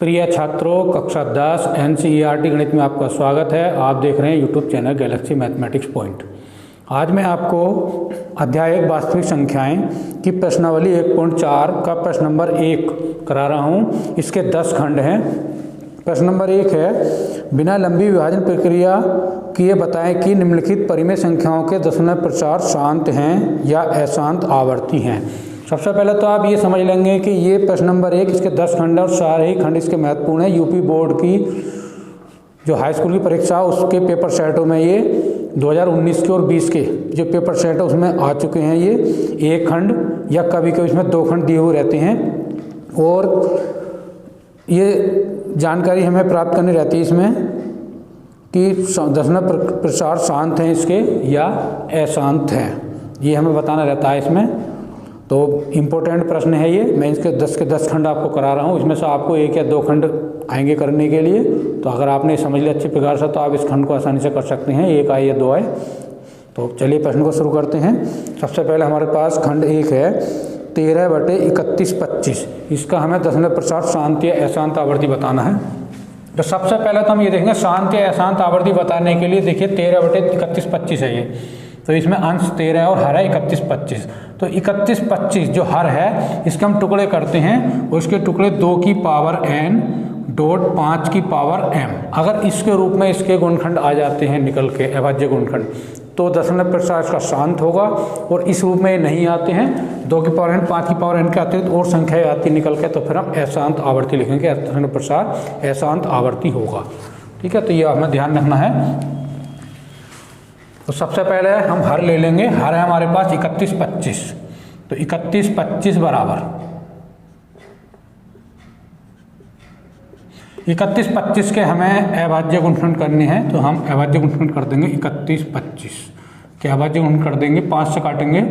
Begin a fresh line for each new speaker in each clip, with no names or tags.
प्रिय छात्रों, कक्षा 10 NCERT गणित में आपका स्वागत है। आप देख रहे हैं YouTube channel Galaxy mathematics point. आज मैं आपको अध्याय 1 वास्तविक संख्याएं की प्रश्नावली 1.4 का प्रश्न नंबर 1 करा रहा हूं। इसके 10 खंड हैं। प्रश्न नंबर 1 है, बिना लंबी विभाजन प्रक्रिया किए बताएं कि निम्नलिखित परिमेय संख्याओं के दशमलव प्रचार शांत हैं या अशांत आवर्ती हैं। सबसे पहले तो आप ये समझ लेंगे कि ये प्रश्न नंबर 1 इसके 10 खंड और सारे ही खंड इसके महत्वपूर्ण है। यूपी बोर्ड की जो हाई स्कूल की परीक्षा उसके पेपर सेटों में ये 2019 के और 20 के जो पेपर सेट है उसमें आ चुके हैं। ये एक खंड या कभी कभी इसमें 2 खंड दिए हुए रहते हैं और ये जानकारी हमें प्राप्त करनी रहती है इसमें कि दशमलव प्रचार शांत हैं इसके या अशांत हैं, ये हमें बताना रहता है इसमें। तो इम्पोर्टेंट प्रश्न है ये। मैं इसके 10 के 10 खंड आपको करा रहा हूँ। इसमें से आपको 1 या 2 खंड आएंगे करने के लिए। तो अगर आपने समझ लिया अच्छी प्रकार से तो आप इस खंड को आसानी से कर सकते हैं, 1 आए या 2 आए। तो चलिए प्रश्न को शुरू करते हैं। सबसे पहले हमारे पास खंड 1 है 13/31/25। इसका हमें दशमलव प्रचार शांत या अशांत आवर्ती बताना है। तो सबसे पहले तो हम ये देखेंगे शांत या अशांत आवर्ती बताने के लिए। देखिए 13/31/25 है ये, तो इसमें अंश 13 है और हर है 31/25। तो 31/25 जो हर है इसके हम टुकड़े करते हैं और इसके टुकड़े 2 की पावर n डॉट 5 की पावर m। अगर इसके रूप में इसके गुणनखंड आ जाते हैं निकल के अभाज्य गुणनखंड तो दशमलव प्रचार इसका शांत होगा। और इस रूप में नहीं आते हैं, 2 की पावर n 5 की पावर n के अतिरिक्त और संख्याएं आती निकल के, तो फिर हम अशांत आवर्ती लिखेंगे। दशमलव प्रचार अशांत आवर्ती होगा। ठीक है, तो ये हमें ध्यान रखना है। तो सबसे पहले हम हर ले लेंगे। हर है हमारे पास 31/25। तो 31/25 बराबर 31/25 के हमें अभाज्य गुणनखंड करने हैं। तो हम अभाज्य गुणनखंड कर देंगे 31/25 के अभाज्य गुणनखंड कर देंगे। 5 से काटेंगे,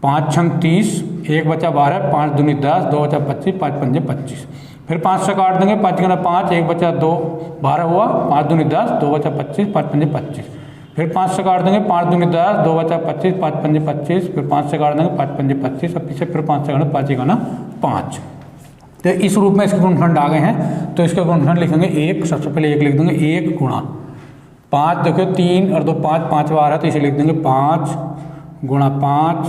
5 छंग 30, 1 बचा 12, 5 दूनी 10, 2 बचा 25, 5 पंजे 25। फिर 5 से काट देंगे, 5 गुना 5, 1 बचा 2, 12 हुआ, 5 दूनी 10, 2 बचा 25, 5 पंजे 25। फिर 5 से काट देंगे, 5 दूनी 10, 2 बचा 25, 5 पंजे 25। फिर 5 से काट देंगे, 5 पंजे 25। अब पीछे फिर 5 से काटेंगे, 5 गुना 5। तो इस रूप में इसके गुणनखंड आ गए हैं। तो इसके गुणनखंड लिखेंगे 1। सबसे पहले 1 लिख देंगे, 1 गुणा 5। देखो 3 और 2 5, 5 बार है तो इसे लिख देंगे 5 गुणा 5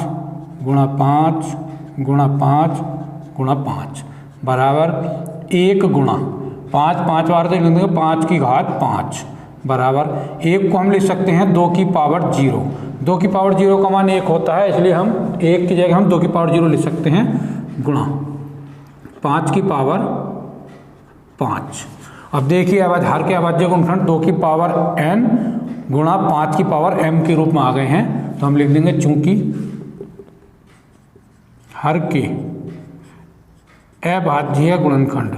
गुणा 5 गुणा 5 गुणा 5 बराबर 1 गुणा 5, 5 बार तो लिख देंगे 5 की घात 5 बराबर 1 को हम लिख सकते हैं 2 की पावर 0। 2 की पावर 0 का मान 1 होता है, इसलिए हम 1 की जगह हम 2 की पावर 0 लिख सकते हैं गुणा 5 की पावर 5। अब देखिए अब हर के अभाज्य गुणनखंड 2 की पावर n गुणा 5 की पावर m के रूप में आ गए हैं। तो हम लिख देंगे चूंकि हर के अभाज्य गुणनखंड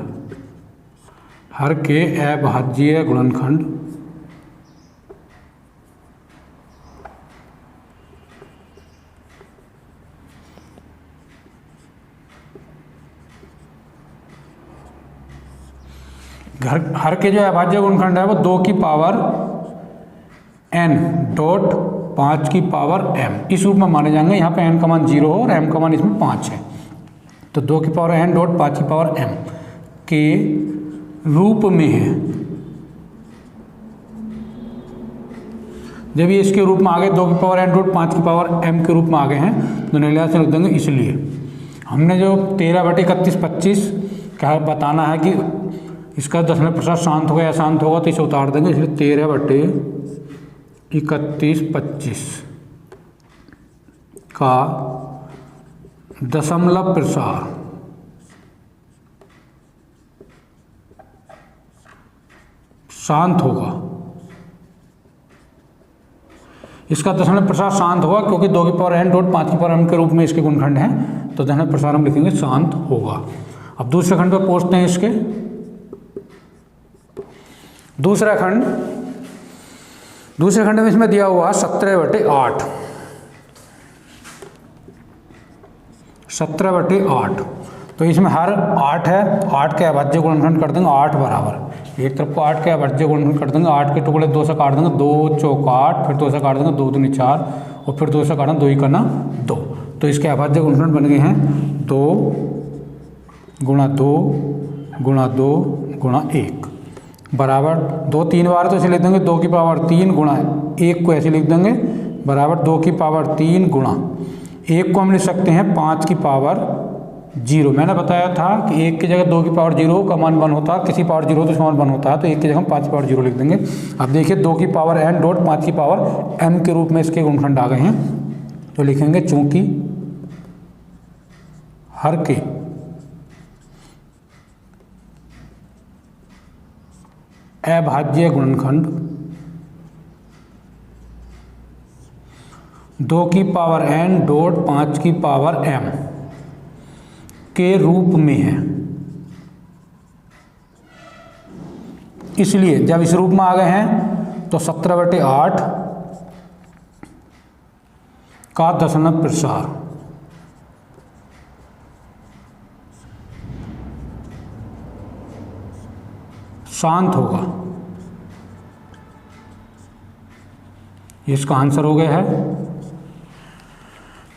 हर के अभाज्य गुणनखंड हर के जो अभाज्य गुणनखंड है वो 2 की पावर n डॉट 5 की पावर m इस रूप में माने जाएंगे। यहाँ पे n का मान 0 हो और m का मान इसमें 5 है। तो 2 की पावर n डॉट 5 की पावर m के रूप में है। जब ये इसके रूप में आ गए, 2 की पावर n डॉट 5 की पावर m के रूप में आ गए हैं, तो नीला से लिख देंगे। इसलिए हमने जो 13/31/25 क्या बताना है कि इसका दशमलव प्रचार शांत होगा या शांत होगा, तो इसे उतार देंगे। इसलिए 13/31/25 का दशमलव प्रचार शांत होगा। इसका दशमलव प्रचार शांत होगा क्योंकि 2 की पावर n डॉट 5 की पावर m के रूप में इसके गुणनखंड हैं। तो दशमलव प्रचार हम लिखेंगे शांत होगा। अब दूसरे खंड पर पहुंचते हैं। इसके दूसरे खंड में इसमें दिया हुआ 17/8। 17/8 तो इसमें हर 8 है। 8 के अभाज्य गुणनखंड कर देंगे 8 बराबर, एक तरफ को 8 के अभाज्य गुणनखंड कर देंगे। 8 के टुकड़े 2 से काट देंगे, 2 चौक 8, फिर 2 से काट देंगे, 2 दूनी 4 और फिर 2 से काटना 2 ही करना 2। तो इसके अभाज्य गुणनखंड बन गए हैं 2 गुणा 2 गुणा 2 गुणा 1 बराबर 2 3 बार तो ऐसे लिख देंगे 2 की पावर 3 गुणा 1 को ऐसे लिख देंगे बराबर 2 की पावर 3 गुणा 1 को हम लिख सकते हैं 5 की पावर 0। मैंने बताया था कि 1 की जगह 2 की पावर 0 का मान 1 होता है, किसी पावर 0 तो उसका मान 1 होता है, तो 1 की जगह हम 5 की पावर 0 लिख देंगे। अब देखिए 2 की पावर n डॉट 5 की पावर m के रूप में इसके गुणनखंड आ गए हैं, तो लिखेंगे चूंकि हर के अभाज्य गुणनखंड 2 की पावर n डॉट 5 की पावर m के रूप में है। इसलिए जब इस रूप में आ गए हैं तो 17/8 का दशमलव प्रसार शांत होगा। इसका आंसर हो गया है।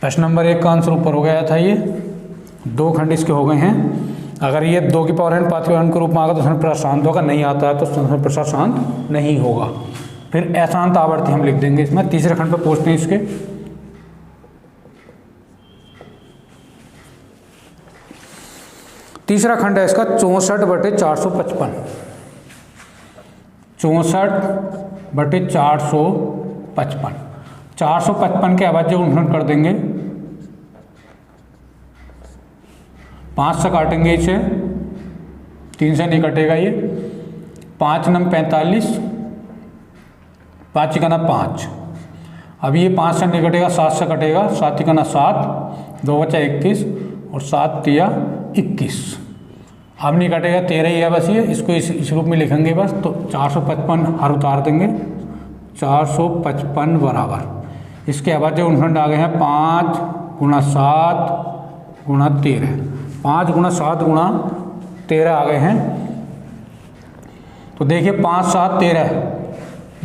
प्रश्न नंबर 1 का आंसर ऊपर हो गया था। ये 2 खंड इसके हो गए हैं। अगर ये 2 की पावर n 5 की पावर n के रूप में आएगा तो दशमलव प्रसार शांत होगा, नहीं आता है तो दशमलव प्रसार शांत नहीं होगा। फिर अशांत आवर्ती हम लिख देंगे इसमें। तीसरे खंड पर पहुंचते हैं इसके। तीसरा खंड है इसका 64/455। 64/455 455 के अभाज्य गुणनखंड कर देंगे। 5 से काटेंगे इसे, 3 से नहीं कटेगा ये। 5 नम 45, 5 चिकना 5। अब ये 5 से नहीं कटेगा, 7 से कटेगा। 7 चिकना 7, 2 बचा 21 और 7 तिया 21। अब नहीं कटेगा, 13 ही है बस ये। इसको इस रूप में लिखेंगे बस। तो 455 हर उतार देंगे। 455 बराबर इसके अभाज्य गुणनखंड आ गए हैं 5 गुणा 7 गुणा 13। 5 गुणा 7 गुणा 13 आ गए हैं। तो देखिए 5 7 13,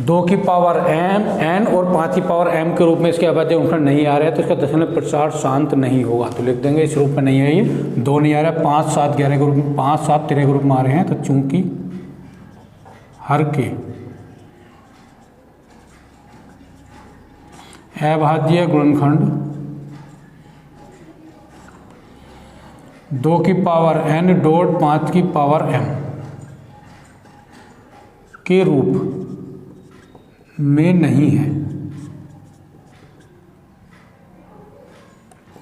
2 की पावर n और 5 की पावर m के रूप में इसके अभाज्य गुणनखंड नहीं आ रहे हैं, तो इसका दशमलव प्रसार शांत नहीं होगा। तो लिख देंगे इस रूप में नहीं है, ये 2 नहीं आ रहा है। 5 7 11 के रूप में, 5 7 13 के रूप में आ रहे हैं। तो चूंकि हर के अभाज्य गुणनखंड 2 की पावर n डॉट 5 की पावर m के रूप में नहीं है,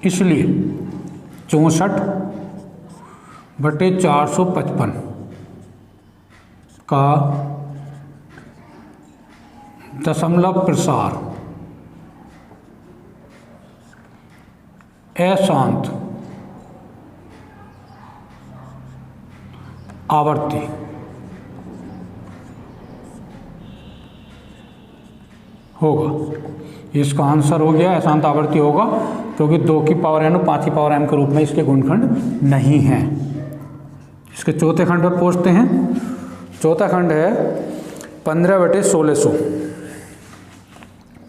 इसलिए 64/455 का दशमलव प्रसार अशांत आवर्ती होगा। इसका आंसर हो गया अशांत आवर्ती होगा, क्योंकि 2 की पावर n और 5 की पावर m के रूप में इसके गुणनखंड नहीं है। इसके चौथे खंड पर पहुंचते हैं। चौथा खंड है 15/1600।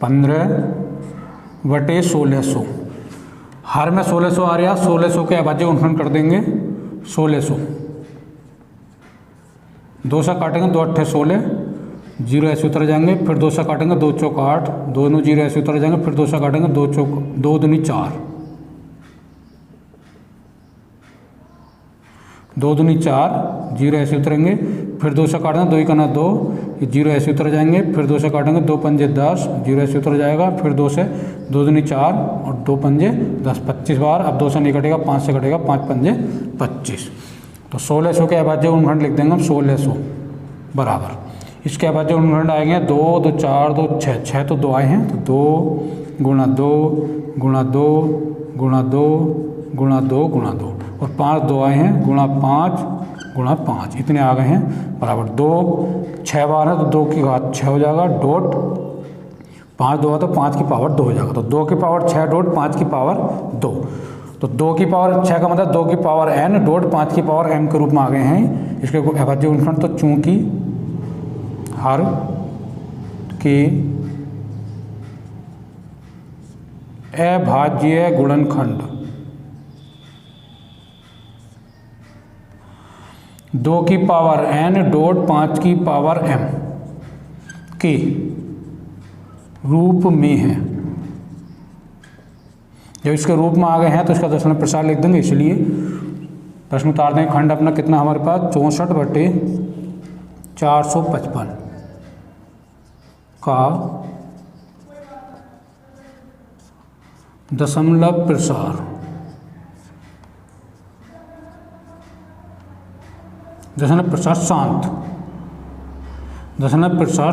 15/1600 हर में 1600 आ रहा। 1600 के अभाज्य गुणनखंड कर देंगे 1600। 2 से काटेंगे, 2 8 16, 0 ऐसे उतर जाएंगे। फिर 2 से काटेंगे, 2 चौक 8, दोनों 0 ऐसे उतर जाएंगे। फिर 2 से काटेंगे, 2 चौक 2 दूनी 4, 2 दूनी 4, 0 ऐसे उतरेंगे। फिर 2 से काटेंगे, 2 का ना 2, 0 ऐसे उतर जाएंगे। फिर 2 से काटेंगे, 2 पंजे 10, 0 ऐसे उतर जाएगा। फिर 2 से 2 दूनी 4 और 2 पंजे 10, 25 बार। अब 2 से नहीं कटेगा, 5 से कटेगा, 5 पंजे 25। तो 1600 के अभाज्य गुणनखंड लिख देंगे हम 1600 बराबर। इसके अभाज्य गुणनखंड आएंगे 2 2 4 2 6, 6 तो 2 आए हैं। तो 2 गुणा 2 गुणा 2 गुणा 2 गुणा 2 गुणा 2 और 5 2 आए हैं, गुणा 5 गुणा 5, इतने आ गए हैं बराबर 2। 6 बार है तो 2 की घात 6 हो जाएगा डॉट 5 2 है तो 5 की पावर 2 हो जाएगा। तो 2 की पावर 6 डॉट 5 की पावर 2। तो 2 की पावर 6 का मतलब 2 की पावर n डॉट 5 की पावर m के रूप में आ गए हैं इसके अभाज्य गुणनखंड। तो चूंकि हर के अभाज्य गुणनखंड 2 की पावर n डॉट 5 की पावर m के रूप में है। जब इसके रूप में आ गए हैं तो इसका दशमलव प्रसार लिख देंगे, इसलिए प्रश्न उतार देंगे। खंड अपना कितना हमारे पास 64/455 का दशमलव प्रसार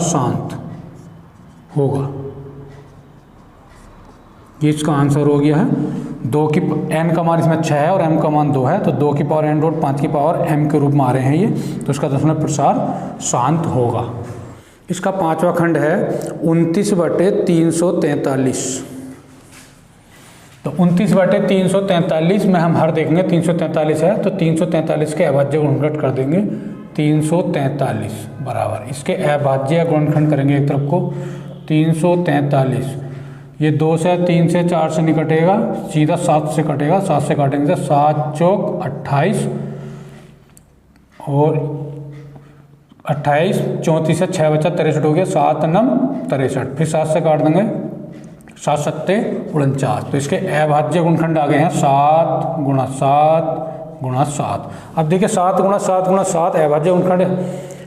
शांत होगा। ये इसका आंसर हो गया है। 2 की n का मान इसमें 6 है और m का मान 2 है, तो 2 की पावर n डॉट 5 की पावर m के रूप में आ रहे हैं ये, तो इसका दशमलव प्रसार शांत होगा। इसका 5वां खंड है 29/343। तो 29/343 में हम हर देखेंगे 343 है, तो 343 के अभाज्य गुणनखंड कर देंगे 343 बराबर, इसके अभाज्य गुणनखंड करेंगे एक तरफ को 343। ये 2 से 3 से 4 से नहीं कटेगा, सीधा 7 से कटेगा, 7 से काटेंगे तो 7 चौक 28 और 28, 34 से 6 बचा 63 हो गया, 7 9 63, फिर 7 से काट देंगे 7 7 49। तो इसके अभाज्य गुणनखंड आ गए हैं 7 × 7 × 7। अब देखिए 7 × 7 × 7 अभाज्य गुणनखंड।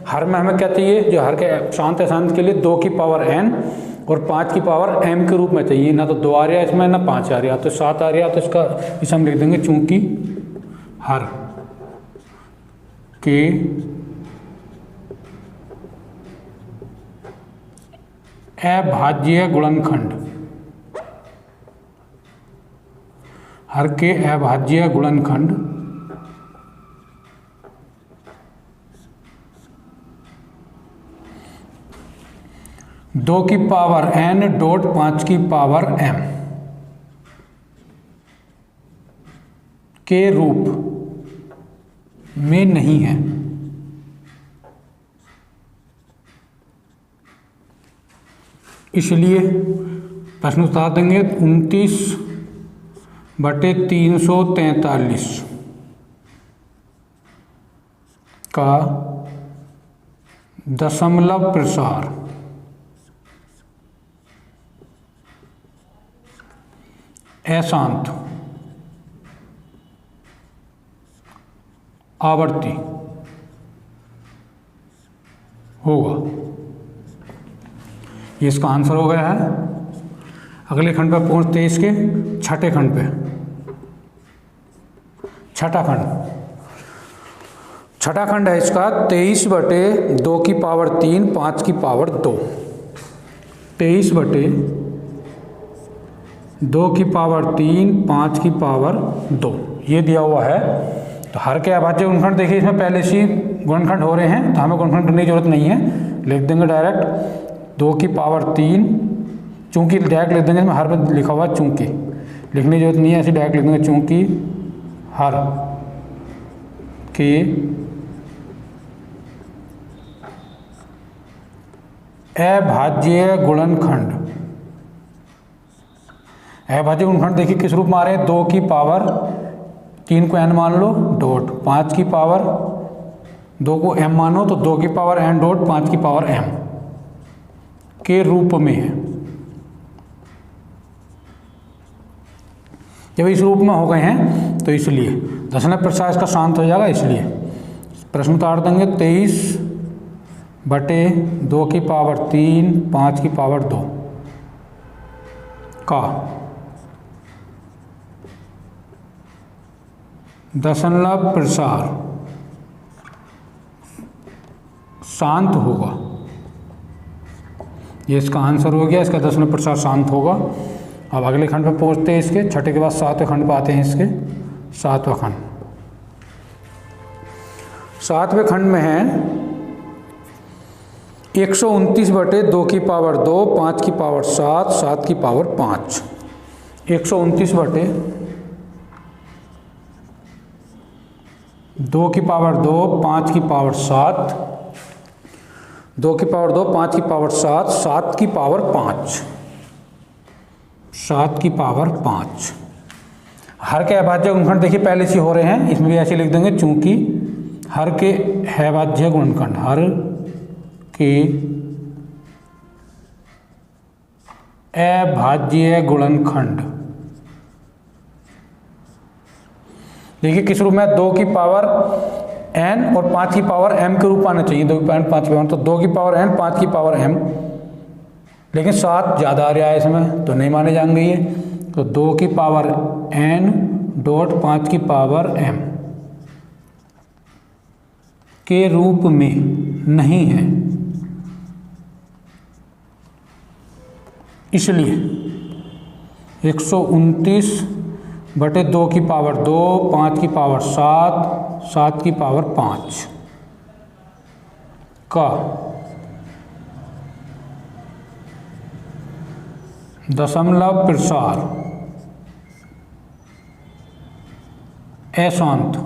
हर में हमें क्या चाहिए, जो हर के शांत अशांत के लिए 2 की पावर n और 5 की पावर m के रूप में चाहिए। ना तो 2 आ रहा इसमें, ना 5 आ रहा, तो 7 आ रहा, तो इसका इसे हम लिख देंगे चूंकि हर के अभाज्य गुणनखंड, हर के अभाज्य गुणनखंड दो की पावर n डॉट 5 की पावर m के रूप में नहीं है। इसलिए प्रश्न उतार देंगे 29/343 का दशमलव प्रसार अशांत आवर्ती होगा। ये इसका आंसर हो गया है। अगले खंड पर पहुंचते हैं, इसके छठे खंड पे। छठा खंड है इसका 23/2 की पावर 3 5 की पावर 2। 23/2 की पावर 3 5 की पावर 2 ये दिया हुआ है। तो हर के अभाज्य गुणनखंड देखिए, इसमें पहले से गुणनखंड हो रहे हैं, तो हमें गुणनखंड करने की जरूरत नहीं है, लिख देंगे डायरेक्ट 2 की पावर 3, चूंकि डायरेक्ट लिख देंगे, इसमें हर पर लिखा हुआ चूंकि, लिखने की जरूरत नहीं है, ऐसे डायरेक्ट लिख देंगे चूंकि हर के अभाज्य गुणनखंड। अभाज्य गुणनखंड देखिए किस रूप में आ रहे हैं, 2 की पावर 3 को n मान लो डॉट 5 की पावर 2 को m मानो, तो 2 की पावर n डॉट 5 की पावर m के रूप में है। जब इस रूप में हो गए हैं तो इसलिए दशमलव प्रसार इसका शांत हो जाएगा। इसलिए प्रश्न उतार देंगे 23/2 की पावर 3 5 की पावर 2 का दशमलव प्रसार शांत होगा। ये इसका आंसर हो गया, इसका दशमलव प्रसार शांत होगा। अब अगले खंड पर पहुंचते हैं, इसके छठे के बाद 7वें खंड पर आते हैं। इसके 7वां खंड, 7वें खंड में है 129/2 की पावर 2 5 की पावर 7 7 की पावर 5। 129/2 की पावर 2 5 की पावर 7, 2 की पावर 2 5 की पावर 7 7 की पावर 5, 7 की पावर 5। हर के अभाज्य गुणनखंड देखिए पहले से हो रहे हैं, इसमें भी ऐसे लिख देंगे चूंकि हर के अभाज्य गुणनखंड, हर के अभाज्य गुणनखंड। देखिए किस रूप में, 2 की पावर n और 5 की पावर m के रूप आना चाहिए, 2 की पावर 5 की पावर, तो 2 की पावर n 5 की पावर m, लेकिन 7 ज़्यादा आ रहा है इसमें तो नहीं माने जाएंगे ये, तो 2 की पावर n डॉट 5 की पावर m के रूप में नहीं है, इसलिए 129/2 की पावर 2, 5 की पावर 7, 7 की पावर 5 का दशमलव प्रसार अशांत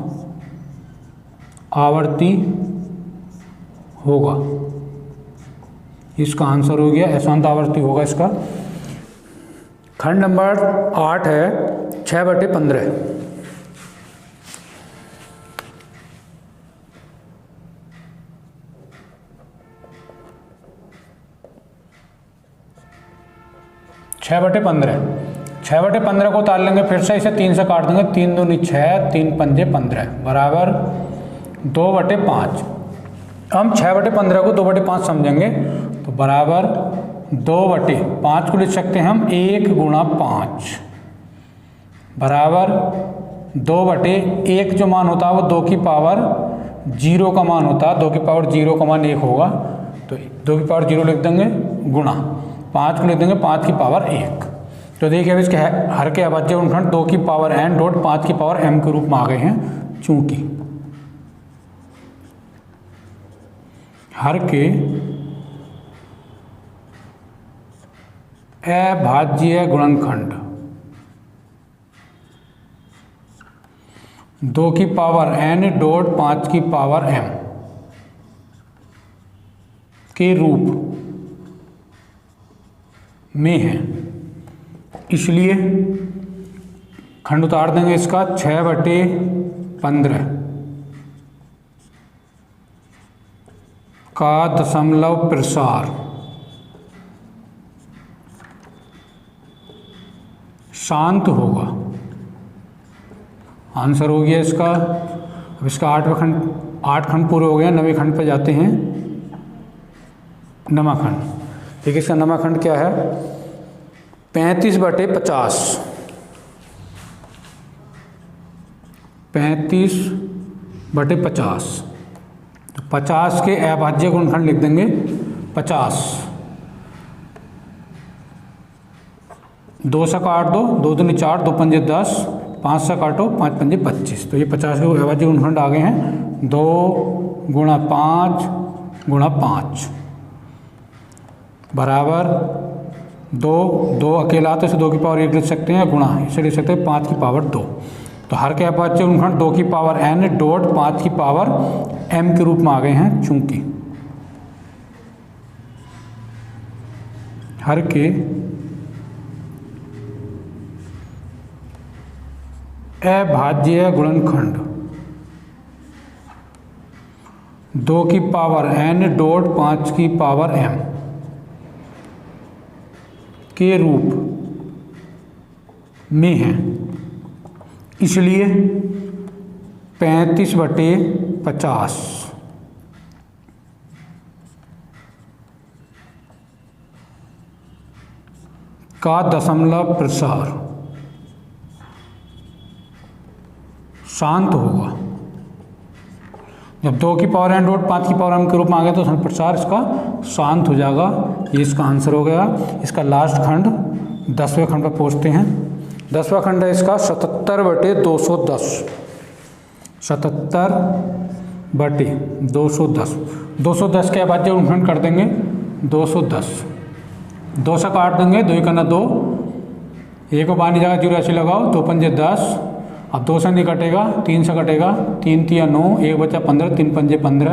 आवर्ती होगा। इसका आंसर हो गया अशांत आवर्ती होगा इसका। खंड नंबर 8 है 6/15। छः बटे 15 को उतार लेंगे, फिर से इसे 3 से काट देंगे, 3 दूनी 6, 3 पंजे 15 बराबर 2/5। हम 6/15 को 2/5 समझेंगे तो बराबर 2/5 को लिख सकते हैं हम 1 गुणा 5 बराबर 2/1 जो मान होता है वो 2 की पावर 0 का मान होता है, 2 की पावर 0 का मान 1 होगा, तो 2 की पावर 0 लिख देंगे गुणा 5 को लिख देंगे 5 की पावर 1। तो देखिए अब इसके हर के अभाज्य गुणनखंड 2 की पावर n डॉट 5 की पावर m के रूप में आ गए हैं, चूंकि हर के अभाज्य गुणनखंड 2 की पावर n डॉट 5 की पावर m के रूप में है, इसलिए खंड उतार देंगे इसका 6/15 का दशमलव प्रसार शांत होगा। आंसर हो गया इसका। अब इसका 8 खंड पूरे हो गए, 9वें खंड पे जाते हैं। 9वां खंड, ठीक है, इसका 9वां खंड क्या है, 35/50। 35/50, तो 50 के अभाज्य गुणनखंड लिख देंगे 50। 2 से काट दो, 2 दूनी 4, 2 पंजे 10, 5 से काटो, 5 पंजे 25, तो ये 50 के अभाज्य गुणनखंड आ गए हैं। 2 गुणा 5 गुणा 5 बराबर 2 अकेला आता है, इसे 2 की पावर 1 लिख सकते हैं, गुणा इसे लिख सकते हैं 5 की पावर 2। तो हर के अभाज्य गुणनखंड 2 की पावर n डॉट 5 की पावर m के रूप में आ गए हैं, चूंकि हर के अभाज्य गुणनखंड 2 की पावर n डॉट 5 की पावर m के रूप में है, इसलिए 35/50 का दशमलव प्रसार शांत होगा। जब 2 की पावर n डॉट 5 की पावर m के रूप में आ गया तो प्रसार इसका शांत हो जाएगा। ये इसका आंसर हो गया। इसका लास्ट खंड 10वें खंड पर पहुंचते हैं। 10वां खंड है इसका 77/210। 77/210। 210 के अभाज्य गुणनखंड कर देंगे 210। 2 से काट देंगे, 2 करना 2, 1 को बाहर जाएगा, 0 ऐसे लगाओ, 2 पंजे 10। अब 2 से नहीं कटेगा, 3 से कटेगा, 3 तिया 9, 1 बचा 15, 3 पंजे 15।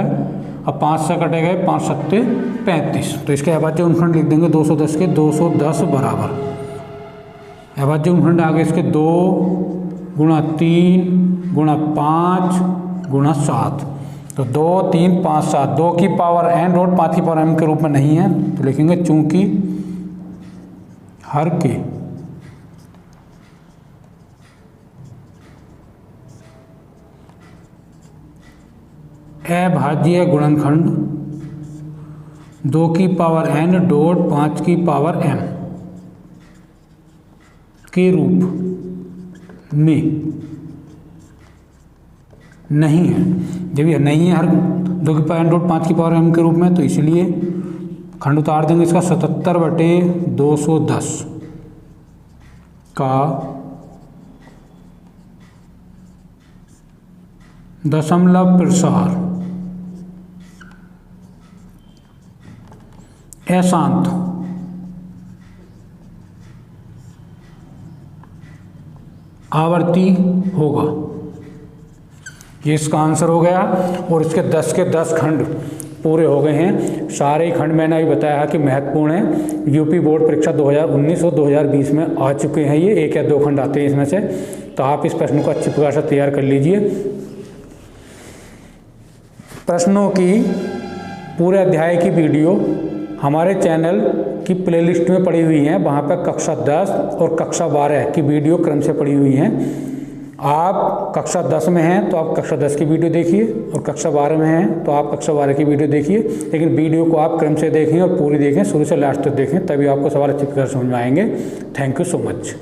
अब 5 से कटेगा, 5 सत्ते 35। तो इसके अभाज्य गुणनखंड लिख देंगे 210 के 210 बराबर अभाज्य गुणनखंड आ गए इसके 2 गुणा 3 गुणा 5 गुणा 7। तो 2 3 5 7 2 की पावर n रोट 5 की पावर m के रूप में नहीं है, तो लिखेंगे चूंकि हर के अभाज्य गुणनखंड 2 की पावर n डॉट 5 की पावर m के रूप में नहीं है। जब यह नहीं है हर 2 की पावर n डॉट 5 की पावर m के रूप में, तो इसलिए खंड उतार देंगे इसका 77/210 का दशमलव प्रसार अशांत आवर्ती होगा। ये इसका आंसर हो गया। और इसके 10 के 10 खंड पूरे हो गए हैं। सारे ही खंड मैंने अभी बताया कि महत्वपूर्ण है, यूपी बोर्ड परीक्षा 2019 और 2020 में आ चुके हैं। ये 1 या 2 खंड आते हैं इसमें से, तो आप इस प्रश्न को अच्छी प्रकार से तैयार कर लीजिए। प्रश्नों की पूरे अध्याय की वीडियो हमारे चैनल की प्लेलिस्ट में पड़ी हुई हैं। वहाँ पर कक्षा 10 और कक्षा 12 की वीडियो क्रम से पड़ी हुई हैं। आप कक्षा 10 में हैं तो आप कक्षा 10 की वीडियो देखिए, और कक्षा 12 में हैं तो आप कक्षा 12 की वीडियो देखिए। लेकिन वीडियो को आप क्रम से देखें और पूरी देखें, शुरू से लास्ट तक देखें, तभी आपको सवाल अच्छी प्रकार समझ में आएंगे। Thank you so much.